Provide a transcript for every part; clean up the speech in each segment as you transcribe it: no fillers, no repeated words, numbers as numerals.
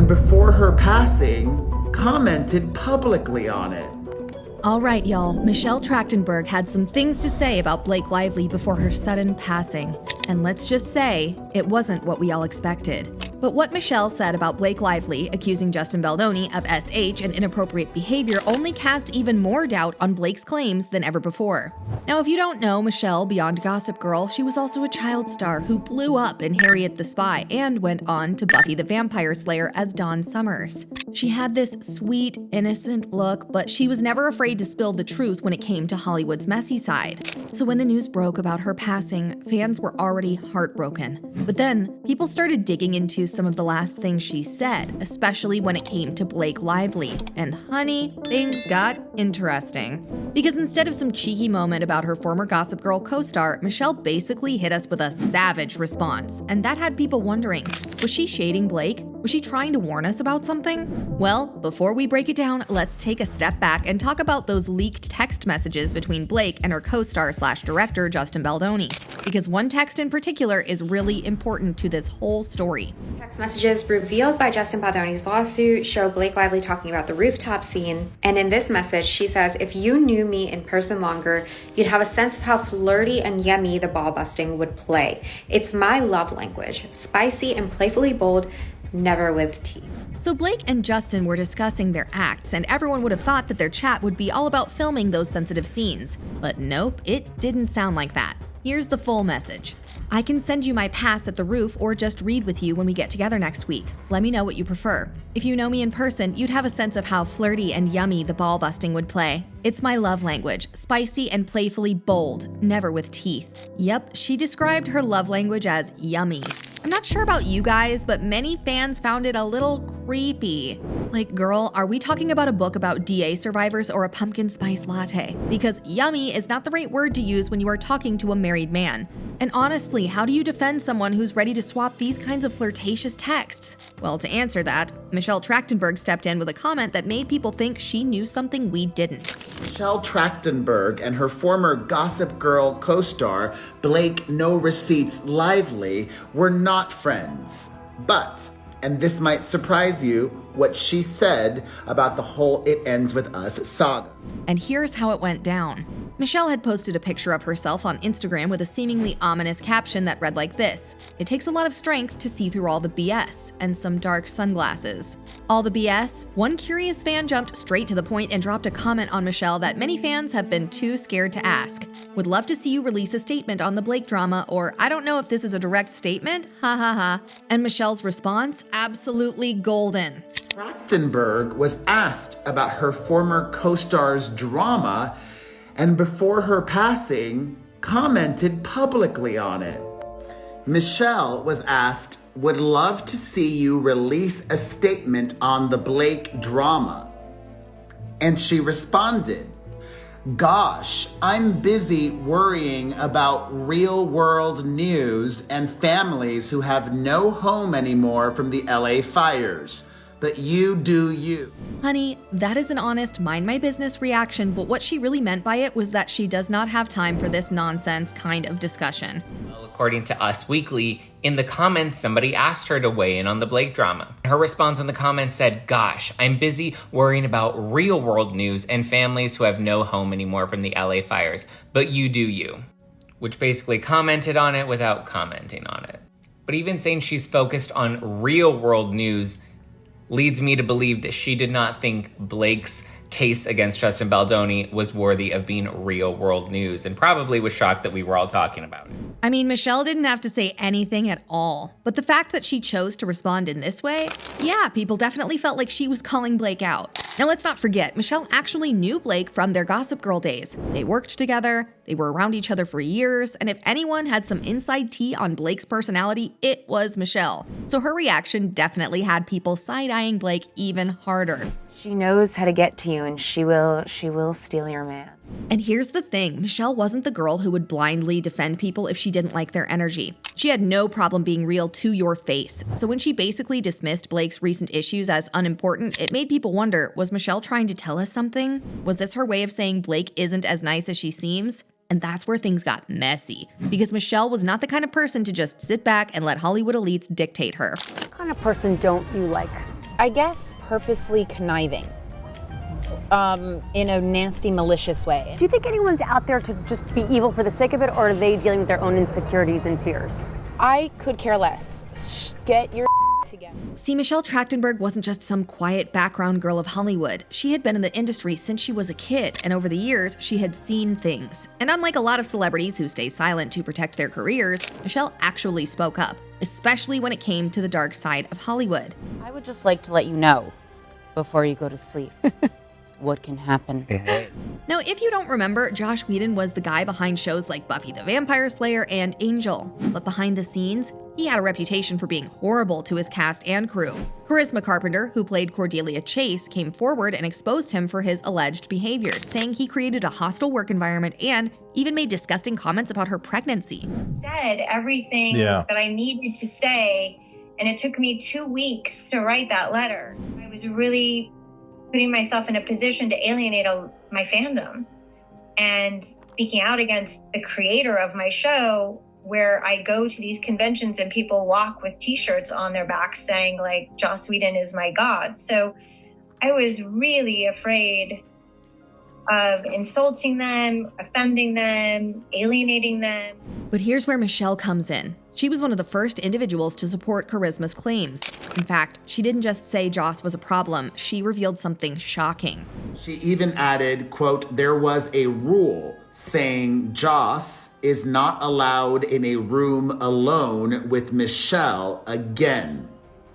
before her passing, commented publicly on it. All right, y'all. Michelle Trachtenberg had some things to say about Blake Lively before her sudden passing. And let's just say, it wasn't what we all expected. But what Michelle said about Blake Lively accusing Justin Baldoni of SH and inappropriate behavior only cast even more doubt on Blake's claims than ever before. Now, if you don't know Michelle beyond Gossip Girl, she was also a child star who blew up in Harriet the Spy and went on to Buffy the Vampire Slayer as Dawn Summers. She had this sweet, innocent look, but she was never afraid to spill the truth when it came to Hollywood's messy side. So when the news broke about her passing, fans were already heartbroken. But then, people started digging into some of the last things she said, especially when it came to Blake Lively. And honey, things got interesting. Because instead of some cheeky moment about her former Gossip Girl co-star, Michelle basically hit us with a savage response. And that had people wondering, was she shading Blake? Was she trying to warn us about something? Well, before we break it down, let's take a step back and talk about those leaked text messages between Blake and her co-star/director Justin Baldoni. Because one text in particular is really important to this whole story. Text messages revealed by Justin Baldoni's lawsuit show Blake Lively talking about the rooftop scene. And in this message, she says, "If you knew me in person longer, you'd have a sense of how flirty and yummy the ball busting would play. It's my love language, spicy and playfully bold, never with teeth." So Blake and Justin were discussing their acts, and everyone would have thought that their chat would be all about filming those sensitive scenes. But nope, it didn't sound like that. Here's the full message. "I can send you my pass at the roof or just read with you when we get together next week. Let me know what you prefer. If you know me in person, you'd have a sense of how flirty and yummy the ball busting would play. It's my love language, spicy and playfully bold, never with teeth." Yep, she described her love language as yummy. I'm not sure about you guys, but many fans found it a little creepy. Like, girl, are we talking about a book about DA survivors or a pumpkin spice latte? Because yummy is not the right word to use when you are talking to a married man. And honestly, how do you defend someone who's ready to swap these kinds of flirtatious texts? Well, to answer that, Michelle Trachtenberg stepped in with a comment that made people think she knew something we didn't. Michelle Trachtenberg and her former Gossip Girl co-star, Blake No Receipts Lively, were not friends. But, and this might surprise you, what she said about the whole It Ends With Us saga. And here's how it went down. Michelle had posted a picture of herself on Instagram with a seemingly ominous caption that read like this: "It takes a lot of strength to see through all the BS," and some dark sunglasses. All the BS? One curious fan jumped straight to the point and dropped a comment on Michelle that many fans have been too scared to ask. "Would love to see you release a statement on the Blake drama," or "I don't know if this is a direct statement, ha ha ha." And Michelle's response? Absolutely golden. Trachtenberg was asked about her former co-star's drama, and before her passing, commented publicly on it. Michelle was asked, "Would love to see you release a statement on the Blake drama." And she responded, "Gosh, I'm busy worrying about real-world news and families who have no home anymore from the LA fires. But you do you." Honey, that is an honest mind my business reaction, but what she really meant by it was that she does not have time for this nonsense kind of discussion. Well, according to Us Weekly, in the comments, somebody asked her to weigh in on the Blake drama. Her response in the comments said, "Gosh, I'm busy worrying about real world news and families who have no home anymore from the LA fires, but you do you," which basically commented on it without commenting on it. But even saying she's focused on real world news leads me to believe that she did not think Blake's case against Justin Baldoni was worthy of being real world news, and probably was shocked that we were all talking about it. I mean, Michelle didn't have to say anything at all, but the fact that she chose to respond in this way, yeah, people definitely felt like she was calling Blake out. Now let's not forget, Michelle actually knew Blake from their Gossip Girl days. They worked together, they were around each other for years, and if anyone had some inside tea on Blake's personality, it was Michelle. So her reaction definitely had people side-eyeing Blake even harder. She knows how to get to you, and she will steal your man. And here's the thing, Michelle wasn't the girl who would blindly defend people if she didn't like their energy. She had no problem being real to your face. So when she basically dismissed Blake's recent issues as unimportant, it made people wonder, was Michelle trying to tell us something? Was this her way of saying Blake isn't as nice as she seems? And that's where things got messy, because Michelle was not the kind of person to just sit back and let Hollywood elites dictate her. What kind of person don't you like? I guess, purposely conniving. In a nasty, malicious way. Do you think anyone's out there to just be evil for the sake of it, or are they dealing with their own insecurities and fears? I could care less. Get your together. See, Michelle Trachtenberg wasn't just some quiet background girl of Hollywood. She had been in the industry since she was a kid, and over the years, she had seen things. And unlike a lot of celebrities who stay silent to protect their careers, Michelle actually spoke up, especially when it came to the dark side of Hollywood. I would just like to let you know, before you go to sleep, what can happen. Now, if you don't remember, Joss Whedon was the guy behind shows like Buffy the Vampire Slayer and Angel. But behind the scenes, he had a reputation for being horrible to his cast and crew. Charisma Carpenter, who played Cordelia Chase, came forward and exposed him for his alleged behavior, saying he created a hostile work environment and even made disgusting comments about her pregnancy. Said everything that I needed to say, and it took me 2 weeks to write that letter. I was really putting myself in a position to alienate my fandom and speaking out against the creator of my show, where I go to these conventions and people walk with t-shirts on their backs saying like, Joss Whedon is my God. So I was really afraid of insulting them, offending them, alienating them. But here's where Michelle comes in. She was one of the first individuals to support Charisma's claims. In fact, she didn't just say Joss was a problem, she revealed something shocking. She even added, quote, there was a rule saying Joss is not allowed in a room alone with Michelle again.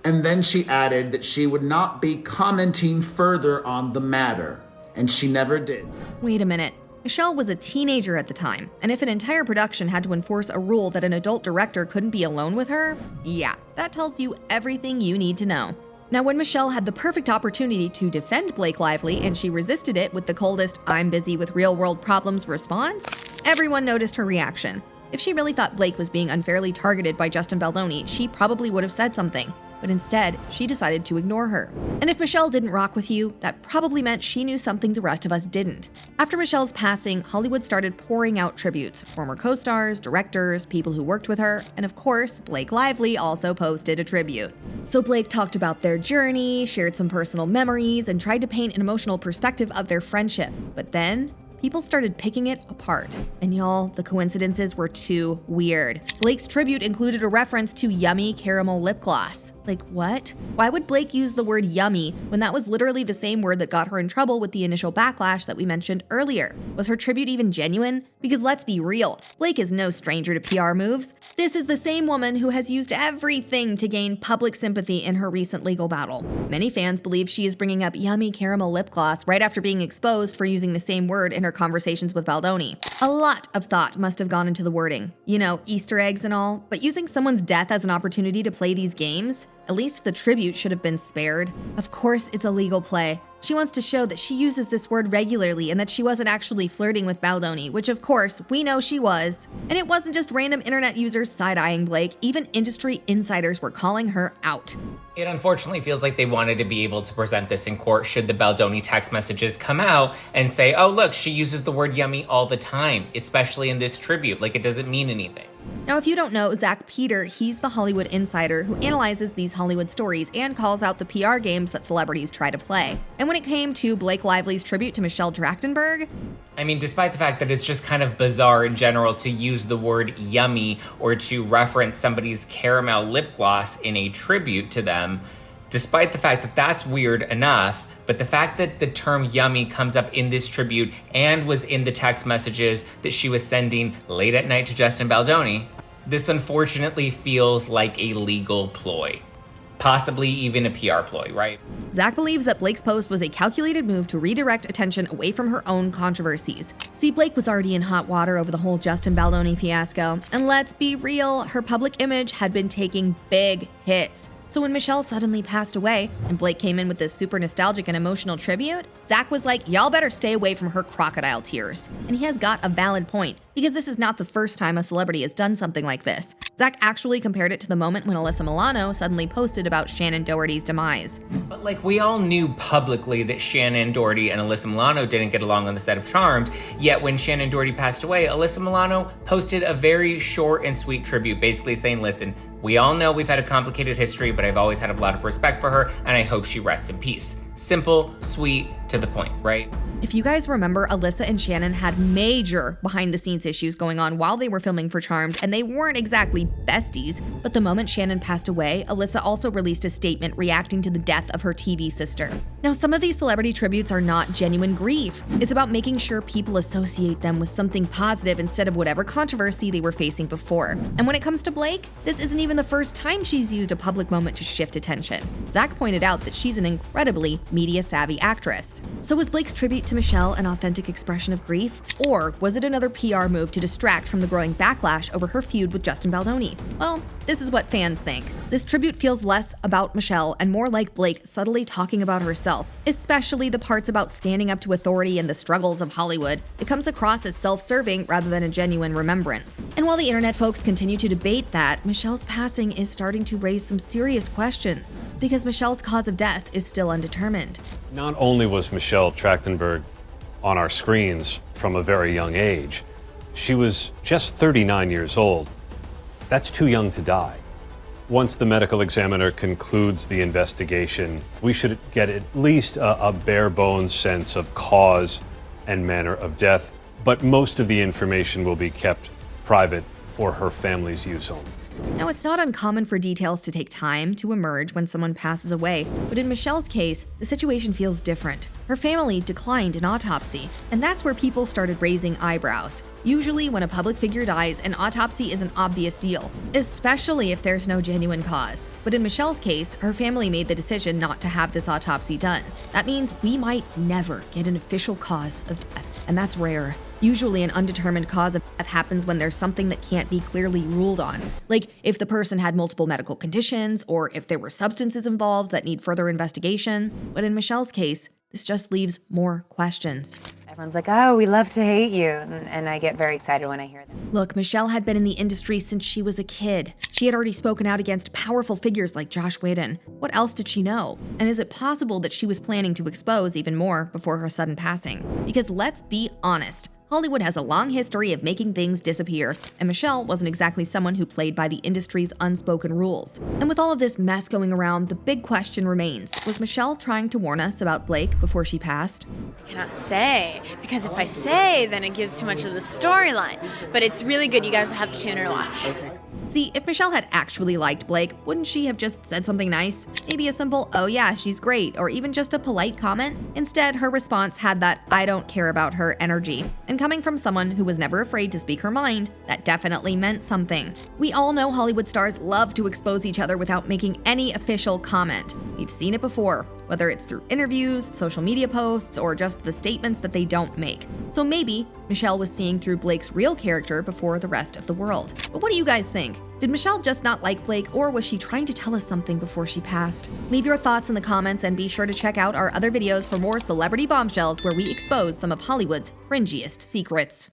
And then she added that she would not be commenting further on the matter. And she never did. Wait a minute. Michelle was a teenager at the time, and if an entire production had to enforce a rule that an adult director couldn't be alone with her, yeah, that tells you everything you need to know. Now, when Michelle had the perfect opportunity to defend Blake Lively and she resisted it with the coldest "I'm busy with real-world problems" response, everyone noticed her reaction. If she really thought Blake was being unfairly targeted by Justin Baldoni, she probably would have said something. But instead, she decided to ignore her. And if Michelle didn't rock with you, that probably meant she knew something the rest of us didn't. After Michelle's passing, Hollywood started pouring out tributes. Former co-stars, directors, people who worked with her, and of course, Blake Lively also posted a tribute. So Blake talked about their journey, shared some personal memories, and tried to paint an emotional perspective of their friendship. But then, people started picking it apart. And y'all, the coincidences were too weird. Blake's tribute included a reference to yummy caramel lip gloss. Like, what? Why would Blake use the word yummy when that was literally the same word that got her in trouble with the initial backlash that we mentioned earlier? Was her tribute even genuine? Because let's be real, Blake is no stranger to PR moves. This is the same woman who has used everything to gain public sympathy in her recent legal battle. Many fans believe she is bringing up yummy caramel lip gloss right after being exposed for using the same word in her conversations with Baldoni. A lot of thought must have gone into the wording. You know, Easter eggs and all, but using someone's death as an opportunity to play these games? At least the tribute should have been spared. Of course, it's a legal play. She wants to show that she uses this word regularly and that she wasn't actually flirting with Baldoni, which of course, we know she was. And it wasn't just random internet users side-eyeing Blake, even industry insiders were calling her out. It unfortunately feels like they wanted to be able to present this in court should the Baldoni text messages come out and say, oh look, she uses the word yummy all the time, especially in this tribute, like it doesn't mean anything. Now, if you don't know, Zach Peter, he's the Hollywood insider who analyzes these Hollywood stories and calls out the PR games that celebrities try to play. And when it came to Blake Lively's tribute to Michelle Trachtenberg, I mean, despite the fact that it's just kind of bizarre in general to use the word yummy or to reference somebody's caramel lip gloss in a tribute to them, despite the fact that that's weird enough, but the fact that the term yummy comes up in this tribute and was in the text messages that she was sending late at night to Justin Baldoni, this unfortunately feels like a legal ploy. Possibly even a PR ploy, right? Zach believes that Blake's post was a calculated move to redirect attention away from her own controversies. See, Blake was already in hot water over the whole Justin Baldoni fiasco, and let's be real, her public image had been taking big hits. So when Michelle suddenly passed away and Blake came in with this super nostalgic and emotional tribute, Zach was like, y'all better stay away from her crocodile tears. And he has got a valid point, because this is not the first time a celebrity has done something like this. Zach actually compared it to the moment when Alyssa Milano suddenly posted about Shannon Doherty's demise. But like, we all knew publicly that Shannon Doherty and Alyssa Milano didn't get along on the set of Charmed, yet when Shannon Doherty passed away, Alyssa Milano posted a very short and sweet tribute, basically saying, listen, we all know we've had a complicated history, but I've always had a lot of respect for her, and I hope she rests in peace. Simple, sweet, to the point, right? If you guys remember, Alyssa and Shannon had major behind-the-scenes issues going on while they were filming for Charmed, and they weren't exactly besties. But the moment Shannon passed away, Alyssa also released a statement reacting to the death of her TV sister. Now, some of these celebrity tributes are not genuine grief. It's about making sure people associate them with something positive instead of whatever controversy they were facing before. And when it comes to Blake, this isn't even the first time she's used a public moment to shift attention. Zach pointed out that she's an incredibly media-savvy actress. So was Blake's tribute to Michelle an authentic expression of grief? Or was it another PR move to distract from the growing backlash over her feud with Justin Baldoni? Well, this is what fans think. This tribute feels less about Michelle and more like Blake subtly talking about herself, especially the parts about standing up to authority and the struggles of Hollywood. It comes across as self-serving rather than a genuine remembrance. And while the internet folks continue to debate that, Michelle's passing is starting to raise some serious questions, because Michelle's cause of death is still undetermined. Not only was Michelle Trachtenberg on our screens from a very young age, she was just 39 years old. That's too young to die. Once the medical examiner concludes the investigation, we should get at least a bare bones sense of cause and manner of death, but most of the information will be kept private for her family's use only. Now, it's not uncommon for details to take time to emerge when someone passes away, but in Michelle's case, the situation feels different. Her family declined an autopsy, and that's where people started raising eyebrows. Usually, when a public figure dies, an autopsy is an obvious deal, especially if there's no genuine cause. But in Michelle's case, her family made the decision not to have this autopsy done. That means we might never get an official cause of death, and that's rare. Usually an undetermined cause of death happens when there's something that can't be clearly ruled on, like if the person had multiple medical conditions or if there were substances involved that need further investigation. But in Michelle's case, this just leaves more questions. Everyone's like, oh, we love to hate you. And I get very excited when I hear that. Look, Michelle had been in the industry since she was a kid. She had already spoken out against powerful figures like Josh Whedon. What else did she know? And is it possible that she was planning to expose even more before her sudden passing? Because let's be honest, Hollywood has a long history of making things disappear, and Michelle wasn't exactly someone who played by the industry's unspoken rules. And with all of this mess going around, the big question remains, was Michelle trying to warn us about Blake before she passed? I cannot say, because if I say, then it gives too much of the storyline. But it's really good. You guys have to tune in and watch. See, if Michelle had actually liked Blake, wouldn't she have just said something nice? Maybe a simple, oh yeah, she's great, or even just a polite comment? Instead, her response had that I don't care about her energy. And coming from someone who was never afraid to speak her mind, that definitely meant something. We all know Hollywood stars love to expose each other without making any official comment. We've seen it before, whether it's through interviews, social media posts, or just the statements that they don't make. So maybe Michelle was seeing through Blake's real character before the rest of the world. But what do you guys think? Did Michelle just not like Blake, or was she trying to tell us something before she passed? Leave your thoughts in the comments and be sure to check out our other videos for more celebrity bombshells where we expose some of Hollywood's cringiest secrets.